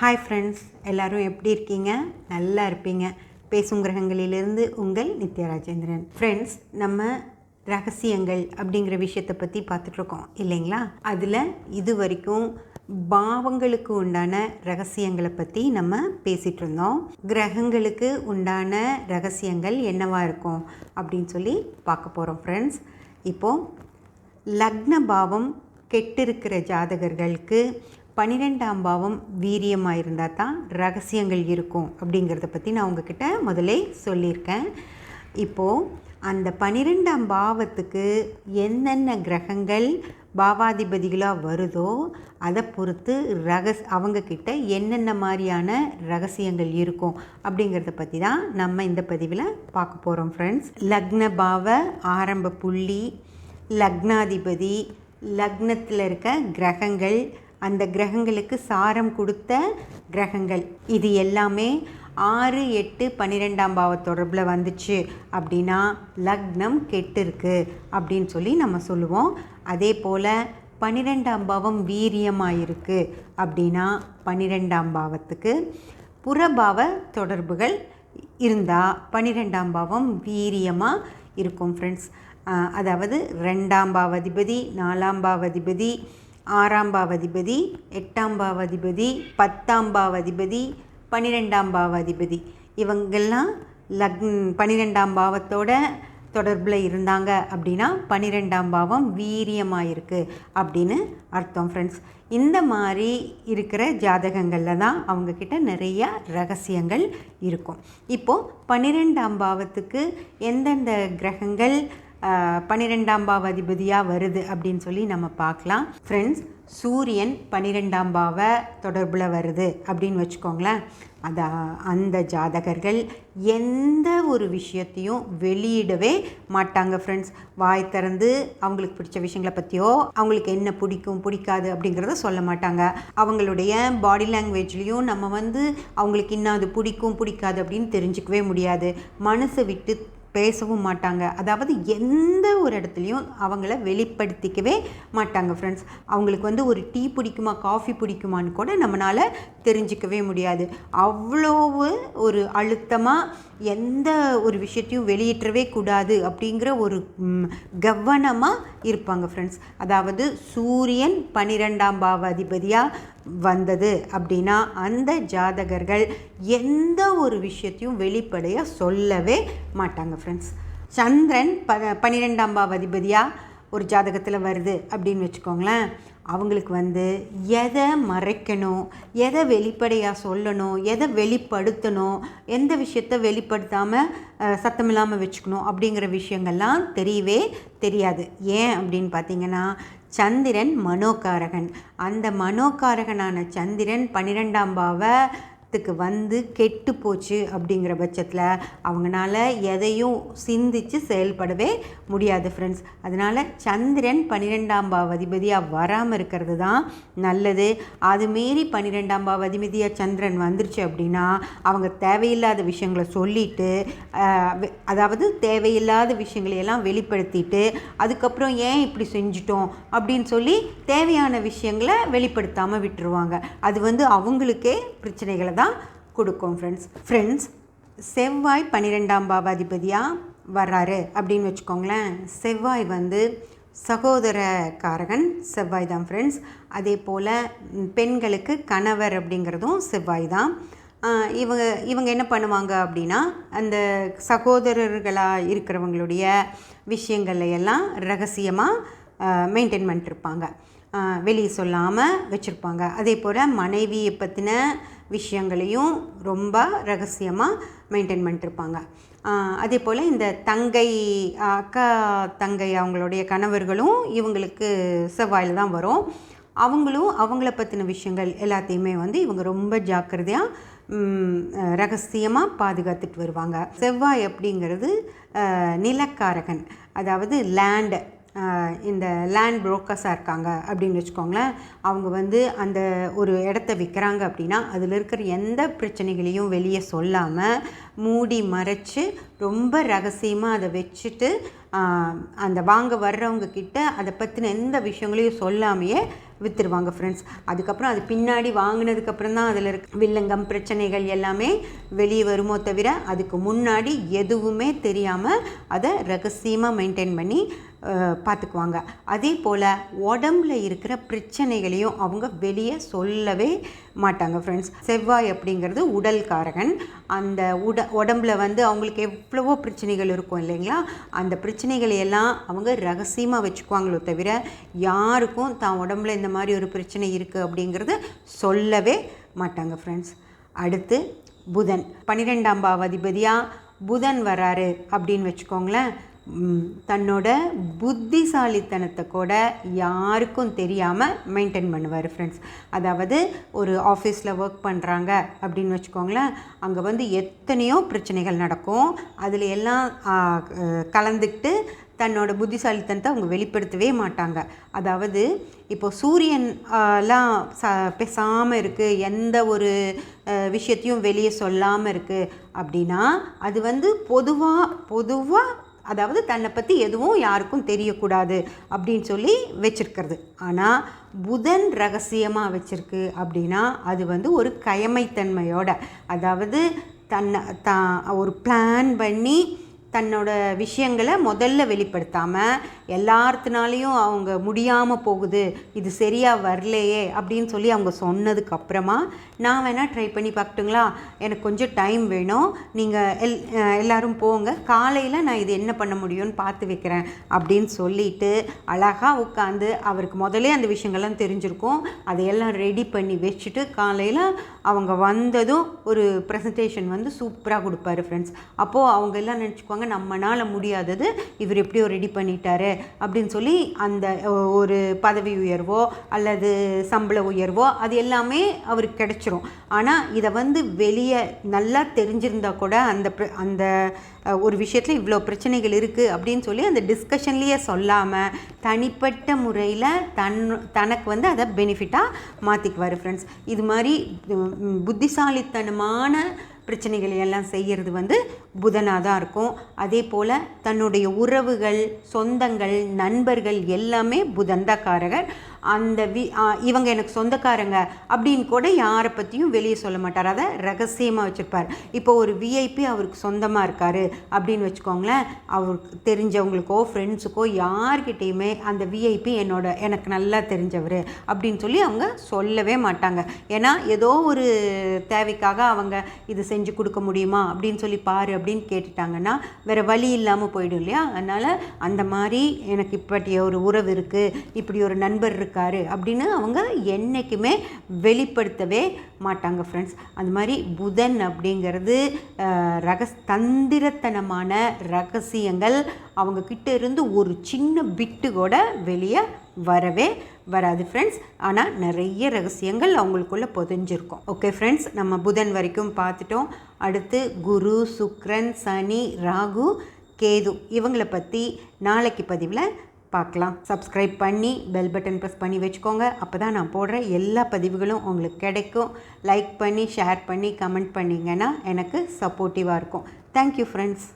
Hi friends, எல்லோரும் எப்படி இருக்கீங்க? நல்லா இருப்பீங்க. பேசும் கிரகங்களிலிருந்து உங்கள் நித்யா ராஜேந்திரன். ஃப்ரெண்ட்ஸ், நம்ம ரகசியங்கள் அப்படிங்கிற விஷயத்தை பற்றி பார்த்துட்ருக்கோம் இல்லைங்களா? அதில் இது வரைக்கும் பாவங்களுக்கு உண்டான ரகசியங்களை பற்றி நம்ம பேசிகிட்டு இருந்தோம். கிரகங்களுக்கு உண்டான ரகசியங்கள் என்னவாக இருக்கும் அப்படின்னு சொல்லி பார்க்க போகிறோம் ஃப்ரெண்ட்ஸ். இப்போது லக்ன பாவம் கெட்டிருக்கிற ஜாதகர்களுக்கு 12ஆம் பாவம் வீரியமாக இருந்தால் தான் ரகசியங்கள் இருக்கும் அப்படிங்கிறத பற்றி நான் உங்ககிட்ட முதலே சொல்லியிருக்கேன். இப்போது அந்த 12ஆம் பாவத்துக்கு என்னென்ன கிரகங்கள் பாவாதிபதிகளாக வருதோ அதை பொறுத்து அவங்கக்கிட்ட என்னென்ன மாதிரியான ரகசியங்கள் இருக்கும் அப்படிங்கிறத பற்றி தான் நம்ம இந்த பதிவில் பார்க்க போகிறோம் ஃப்ரெண்ட்ஸ். லக்ன பாவ ஆரம்ப புள்ளி, லக்னாதிபதி, லக்னத்தில் இருக்க கிரகங்கள், அந்த கிரகங்களுக்கு சாரம் கொடுத்த கிரகங்கள், இது எல்லாமே 6, 8, 12ஆம் பாவ தொடர்பில் வந்துச்சு அப்படின்னா லக்னம் கெட்டு இருக்கு அப்படின்னு சொல்லி நம்ம சொல்லுவோம். அதே போல் 12ஆம் பாவம் வீரியமாக இருக்குது அப்படின்னா 12ஆம் பாவத்துக்கு புறபாவ தொடர்புகள் இருந்தால் 12ஆம் பாவம் வீரியமாக இருக்கும் ஃப்ரெண்ட்ஸ். அதாவது 2ஆம் பாவாதிபதி, 4ஆம் பாவாதிபதி, 6ஆம் பாவாதிபதி, 8ஆம் பாவாதிபதி, 10ஆம் பாவாதிபதி, 12ஆம் பாவாதிபதி, இவங்கெல்லாம் 12ஆம் பாவத்தோட தொடர்பில் இருந்தாங்க அப்படின்னா 12ஆம் பாவம் வீரியமாக இருக்குது அப்படின்னு அர்த்தம் ஃப்ரெண்ட்ஸ். இந்த மாதிரி இருக்கிற ஜாதகங்களில் தான் அவங்கக்கிட்ட நிறைய ரகசியங்கள் இருக்கும். இப்போது 12ஆம் பாவத்துக்கு எந்தெந்த கிரகங்கள் 12ஆம் பாவாதிபதியாக வருது அப்படின்னு சொல்லி நம்ம பார்க்கலாம் ஃப்ரெண்ட்ஸ். சூரியன் 12ஆம் பாவ தொடர்பில் வருது அப்படின்னு வச்சுக்கோங்களேன். அந்த ஜாதகர்கள் எந்த ஒரு விஷயத்தையும் வெளியிடவே மாட்டாங்க ஃப்ரெண்ட்ஸ். வாய் திறந்து அவங்களுக்கு பிடிச்ச விஷயங்களை பற்றியோ அவங்களுக்கு என்ன பிடிக்கும் பிடிக்காது அப்படிங்கிறத சொல்ல மாட்டாங்க. அவங்களுடைய பாடி லாங்குவேஜ்லேயும் நம்ம அவங்களுக்கு இன்னும் அது பிடிக்கும் பிடிக்காது அப்படின்னு தெரிஞ்சிக்கவே முடியாது. மனசை விட்டு பேசவும் மாட்டாங்க. அதாவது எந்த ஒரு இடத்துலையும் அவங்கள வெளிப்படுத்திக்கவே மாட்டாங்க ஃப்ரெண்ட்ஸ். அவங்களுக்கு ஒரு டீ பிடிக்குமா காஃபி பிடிக்குமான்னு கூட நம்மளால் தெரிஞ்சிக்கவே முடியாது. அவ்வளோ ஒரு அழுத்தமாக எந்த ஒரு விஷயத்தையும் வெளியிட்டவே கூடாது அப்படிங்கிற ஒரு கவனமாக இருப்பாங்க ஃப்ரெண்ட்ஸ். அதாவது சூரியன் 12ஆம் பாவாதிபதியாக வந்தது அப்படின்னா அந்த ஜாதகர்கள் எந்த ஒரு விஷயத்தையும் வெளிப்படையாக சொல்லவே மாட்டாங்க ஃப்ரெண்ட்ஸ். சந்திரன் 12ஆம் பாவாதிபதியாக ஒரு ஜாதகத்தில் வருது அப்படின்னு வச்சுக்கோங்களேன். அவங்களுக்கு எதை மறைக்கணும், எதை வெளிப்படையாக சொல்லணும், எதை வெளிப்படுத்தணும், எந்த விஷயத்தை வெளிப்படுத்தாமல் சத்தமில்லாமல் வச்சுக்கணும் அப்படிங்கிற விஷயங்கள்லாம் தெரியவே தெரியாது. ஏன் அப்படின்னு பார்த்தீங்கன்னா, சந்திரன் மனோகாரகன். அந்த மனோகாரகனான சந்திரன் 12ஆம் பாவத்துக்கு கெட்டு போச்சு அப்படிங்கிற பட்சத்தில் அவங்களால எதையும் சிந்தித்து செயல்படவே முடியாது ஃப்ரெண்ட்ஸ். அதனால் சந்திரன் 12ஆம் பாவாதிபதியாக வராமல் இருக்கிறது தான் நல்லது. அதுமாரி 12ஆம் பாவாதிபதியாக சந்திரன் வந்துருச்சு அப்படின்னா அவங்க தேவையில்லாத விஷயங்களை சொல்லிட்டு, அதாவது தேவையில்லாத விஷயங்களையெல்லாம் வெளிப்படுத்திட்டு அதுக்கப்புறம் ஏன் இப்படி செஞ்சிட்டோம் அப்படின்னு சொல்லி தேவையான விஷயங்களை வெளிப்படுத்தாமல் விட்டுருவாங்க. அது அவங்களுக்கே பிரச்சனைகளை தான் கொடுக்கும் ஃப்ரெண்ட்ஸ். செவ்வாய் 12ஆம் பாவாதிபதியாக வர்றாரு அப்படின்னு வச்சுக்கோங்களேன். செவ்வாய் சகோதரக்காரகன் செவ்வாய் தான் ஃப்ரெண்ட்ஸ். அதே போல் பெண்களுக்கு கணவர் அப்படிங்கிறதும் செவ்வாய் தான். இவங்க என்ன பண்ணுவாங்க அப்படின்னா, அந்த சகோதரர்களாக இருக்கிறவங்களுடைய விஷயங்களை எல்லாம் ரகசியமாக மெயின்டைன் பண்ணிட்டுருப்பாங்க, வெளியே சொல்லாமல் வச்சுருப்பாங்க. அதே போல் மனைவியை பற்றின விஷயங்களையும் ரொம்ப ரகசியமாக மெயின்டைன் பண்ணிட்டுருப்பாங்க. அதே போல் இந்த அக்கா தங்கை அவங்களுடைய கணவர்களும் இவங்களுக்கு செவ்வாயில் தான் வரும். அவங்களும் அவங்கள பற்றின விஷயங்கள் எல்லாத்தையுமே இவங்க ரொம்ப ஜாக்கிரதையாக ரகசியமாக பாதுகாத்துட்டு வருவாங்க. செவ்வாய் அப்படிங்கிறது நிலக்காரகன். அதாவது லேண்ட், இந்த லேண்ட் புரோக்கர்ஸாக இருக்காங்க அப்படின்னு வச்சுக்கோங்களேன். அவங்க வந்து அந்த ஒரு இடத்த விற்கிறாங்க அப்படின்னா அதில் இருக்கிற எந்த பிரச்சனைகளையும் வெளியே சொல்லாமல் மூடி மறைச்சு ரொம்ப ரகசியமாக அதை வச்சுட்டு அந்த வாங்க வர்றவங்க கிட்ட அதை பற்றின எந்த விஷயங்களையும் சொல்லாமையே விற்றுருவாங்க ஃப்ரெண்ட்ஸ். அதுக்கப்புறம் அது பின்னாடி வாங்கினதுக்கப்புறம் தான் அதில் இருக்க வில்லங்கம் பிரச்சனைகள் எல்லாமே வெளியே வருமோ தவிர அதுக்கு முன்னாடி எதுவுமே தெரியாமல் அதை ரகசியமாக மெயின்டைன் பண்ணி பார்த்துக்குவாங்க. அதே போல் உடம்புல இருக்கிற பிரச்சனைகளையும் அவங்க வெளியே சொல்லவே மாட்டாங்க ஃப்ரெண்ட்ஸ். செவ்வாய் அப்படிங்கிறது உடல் காரகன். அந்த உடம்புல வந்து அவங்களுக்கு எவ்வளவோ பிரச்சனைகள் இருக்கும் இல்லைங்களா, அந்த பிரச்சனைகளை எல்லாம் அவங்க ரகசியமாக வச்சுக்குவாங்களோ தவிர யாருக்கும் தான் உடம்புல இந்த மாதிரி ஒரு பிரச்சனை இருக்குது அப்படிங்கிறது சொல்லவே மாட்டாங்க ஃப்ரெண்ட்ஸ். அடுத்து புதன் 12ஆம் பாவாதிபதியாக புதன் வராரு அப்படின்னு வச்சுக்கோங்களேன். தன்னோட புத்திசாலித்தனத்தை கூட யாருக்கும் தெரியாமல் மெயின்டைன் பண்ணுவார் ஃப்ரெண்ட்ஸ். அதாவது ஒரு ஆஃபீஸில் ஒர்க் பண்ணுறாங்க அப்படின்னு வச்சுக்கோங்களேன். அங்கே வந்து எத்தனையோ பிரச்சனைகள் நடக்கும். அதில் எல்லாம் கலந்துக்கிட்டு தன்னோட புத்திசாலித்தனத்தை அவங்க வெளிப்படுத்தவே மாட்டாங்க. அதாவது இப்போ சூரியன் எல்லாம் பேசாமல் இருக்குது, எந்த ஒரு விஷயத்தையும் வெளியே சொல்லாமல் இருக்குது அப்படின்னா அது வந்து பொதுவாக அதாவது தன்னை பற்றி எதுவும் யாருக்கும் தெரியக்கூடாது அப்படின்னு சொல்லி வச்சுருக்கிறது. ஆனால் புதன் ரகசியமாக வச்சுருக்கு அப்படின்னா அது வந்து ஒரு கயமைத்தன்மையோட, அதாவது ஒரு பிளான் பண்ணி தன்னோட விஷயங்களை முதல்ல வெளிப்படுத்தாமல் எல்லாத்தினாலையும் அவங்க முடியாமல் போகுது, இது சரியாக வரலையே அப்படின்னு சொல்லி அவங்க சொன்னதுக்கப்புறமா நான் வேணால் ட்ரை பண்ணி பார்க்கட்டுங்களா, எனக்கு கொஞ்சம் டைம் வேணும், நீங்கள் எல்லோரும் போங்க, காலையில் நான் இது என்ன பண்ண முடியும்னு பார்த்து வைக்கிறேன் அப்படின்னு சொல்லிட்டு அழகாக உட்காந்து அவருக்கு முதலே அந்த விஷயங்கள்லாம் தெரிஞ்சிருக்கும், அதையெல்லாம் ரெடி பண்ணி வச்சுட்டு காலையில் அவங்க வந்ததும் ஒரு ப்ரெசன்டேஷன் வந்து சூப்பராக கொடுப்பாரு ஃப்ரெண்ட்ஸ். அப்போது அவங்க எல்லாம் நினச்சிக்குவாங்க நம்மளால் முடியாதது இவர் எப்படியோ ரெடி பண்ணிட்டாரு அப்படின்னு சொல்லி அந்த ஒரு பதவி உயர்வோ அல்லது சம்பள உயர்வோ அது எல்லாமே அவருக்கு கிடைச்சிரும். ஆனால் இதை வந்து வெளியே நல்லா தெரிஞ்சிருந்தா கூட அந்த ஒரு விஷயத்தில் இவ்வளோ பிரச்சனைகள் இருக்குது அப்படின்னு சொல்லி அந்த டிஸ்கஷன்லேயே சொல்லாமல் தனிப்பட்ட முறையில் தனக்கு வந்து அதை பெனிஃபிட்டாக மாற்றிக்குவார் ஃப்ரெண்ட்ஸ். இது மாதிரி புத்திசாலித்தனமான பிரச்சனைகளை எல்லாம் செய்கிறது வந்து புதனாக தான் இருக்கும். அதே போல் தன்னுடைய உறவுகள், சொந்தங்கள், நண்பர்கள் எல்லாமே புதன் தான் காரகர். அந்த இவங்க எனக்கு சொந்தக்காரங்க அப்படின்னு கூட யாரை பற்றியும் வெளியே சொல்ல மாட்டார், அதை ரகசியமாக வச்சுருப்பார். இப்போ ஒரு விஐபி அவருக்கு சொந்தமாக இருக்கார் அப்படின்னு வச்சுக்கோங்களேன், அவருக்கு தெரிஞ்சவங்களுக்கோ ஃப்ரெண்ட்ஸுக்கோ யார்கிட்டையுமே அந்த விஐபி எனக்கு நல்லா தெரிஞ்சவர் அப்படின்னு சொல்லி அவங்க சொல்லவே மாட்டாங்க. ஏன்னா ஏதோ ஒரு தேவைக்காக அவங்க இது செஞ்சு கொடுக்க முடியுமா அப்படின்னு சொல்லி பாரு அப்படின்னு கேட்டுட்டாங்கன்னா வேறு வழி இல்லாமல் போயிடும் இல்லையா. அதனால் அந்த மாதிரி எனக்கு இப்படி ஒரு உறவு இருக்குது, இப்படி ஒரு நண்பர் இருக்காரு அப்படின்னு அவங்க என்றைக்குமே வெளிப்படுத்தவே மாட்டாங்க ஃப்ரெண்ட்ஸ். அந்த மாதிரி புதன் அப்படிங்கிறது தந்திரத்தனமான ரகசியங்கள் அவங்க கிட்ட இருந்து ஒரு சின்ன பிட்டு கூட வெளியே வரவே வராது ஃப்ரெண்ட்ஸ். ஆனால் நிறைய ரகசியங்கள் அவங்களுக்குள்ளே புதைஞ்சிருக்கும். ஓகே ஃப்ரெண்ட்ஸ், நம்ம புதன் வரைக்கும் பார்த்துட்டோம். அடுத்து குரு, சுக்கிரன், சனி, ராகு, கேது இவங்களை பற்றி நாளைக்கு பதிவில் பார்க்கலாம். சப்ஸ்கிரைப் பண்ணி பெல் பட்டன் ப்ரெஸ் பண்ணி வச்சுக்கோங்க. அப்போ தான் நான் போடுற எல்லா பதிவுகளும் உங்களுக்கு கிடைக்கும். லைக் பண்ணி ஷேர் பண்ணி கமெண்ட் பண்ணிங்கன்னா எனக்கு சப்போர்ட்டிவாக இருக்கும். Thank you friends.